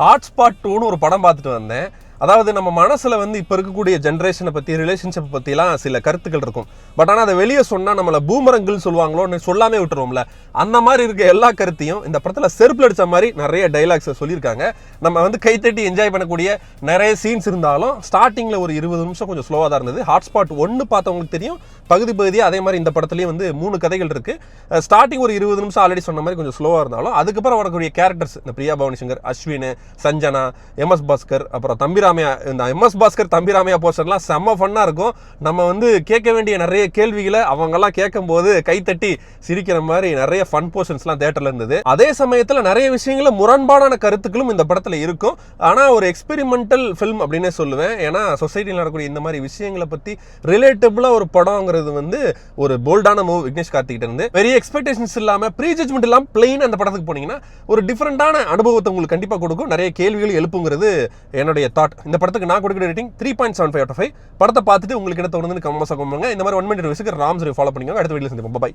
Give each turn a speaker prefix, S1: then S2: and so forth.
S1: Hotspot 2ன்னு ஒரு படம் பார்த்துட்டு வந்தேன். அதாவது நம்ம மனசுல வந்து இப்போ இருக்கக்கூடிய ஜென்ரேஷனை பற்றி, ரிலேஷன்ஷிப் பற்றிலாம் சில கருத்துக்கள் இருக்கும். பட் ஆனால் அதை வெளியே சொன்னால் நம்மளை பூமரங்கள் சொல்லுவாங்களோன்னு சொல்லாமே விட்டுருவோம்ல. அந்த மாதிரி இருக்க எல்லா கருத்தையும் இந்த படத்தில் செருப்பில் அடித்த மாதிரி நிறைய டைலாக்ஸை சொல்லியிருக்காங்க. நம்ம வந்து கைத்தட்டி என்ஜாய் பண்ணக்கூடிய நிறைய சீன்ஸ் இருந்தாலும் ஸ்டார்டிங்கில் ஒரு 20 நிமிஷம் கொஞ்சம் ஸ்லோவாக தான் இருந்தது. ஹாட்ஸ்பாட் 1 பார்த்தவங்களுக்கு தெரியும். பகுதியாக அதே மாதிரி இந்த படத்துலேயும் வந்து 3 கதைகள் இருக்குது. ஸ்டார்டிங் ஒரு 20 நிமிஷம் ஆல்ரெடி சொன்ன மாதிரி கொஞ்சம் ஸ்லோவாக இருந்தாலும் அதுக்கப்புறம் வரக்கூடிய கேரக்டர்ஸ், இந்த பிரியா பவானி சங்கர், அஸ்வின், சஞ்சனா, எம்எஸ் பாஸ்கர், அப்புறம் தம்பிராமையா, இந்த எம்எஸ் பாஸ்கர் தம்பிராமையா போஸ்டர்லாம் செம்ம ஃபன்னாக இருக்கும். நம்ம வந்து கேட்க வேண்டிய நிறைய கேள்விகளை அவங்கெல்லாம் கேட்கும் போது கைத்தட்டி சிரிக்கிற மாதிரி நிறைய ஃபன் போர்ஷன்ஸ்லாம் தியேட்டர்ல இருந்தது. அதே சமயத்தில் நிறைய விஷயங்கள முரண்பாடான கருத்துக்களும் இந்த படத்தில் இருக்கும். ஆனால் ஒரு எக்ஸ்பெரிமெண்டல் ஃபில்ம் அப்படின்னே சொல்லுவேன். ஏன்னா சொசைட்டியில் நடக்கக்கூடிய இந்த மாதிரி விஷயங்களை பற்றி ரிலேட்டபிளாக ஒரு படங்கிறது வந்து ஒரு போல்டான மூவ் விக்னேஷ் கார்த்திகிட்ட இருந்து. பெரிய எக்ஸ்பெக்டேஷன்ஸ் இல்லாமல், ப்ரீ ஜட்மெண்ட் இல்லாமல் பிளெயின் அந்த படத்துக்கு போனீங்கன்னா ஒரு டிஃப்ரெண்டான அனுபவத்தை உங்களுக்கு கண்டிப்பாக கொடுக்கும். நிறைய கேள்விகள் எழுப்புங்கிறது என்னுடைய தாட். இந்த படத்துக்கு நான் கொடுக்கிற ரேட்டிங் 3.75 out of 5. படத்தை பார்த்துட்டு உங்களுக்கு என்ன தோணுதுன்னு கமெண்ட்ஸ் பண்ணுங்க. இந்த மாதிரி 1 minute ரிவ்யூஸ்க்கு ராம்ஸ் ஃபாலோ பண்ணிக்கோங்க. அடுத்த வீடியோல சந்திப்போம். பை.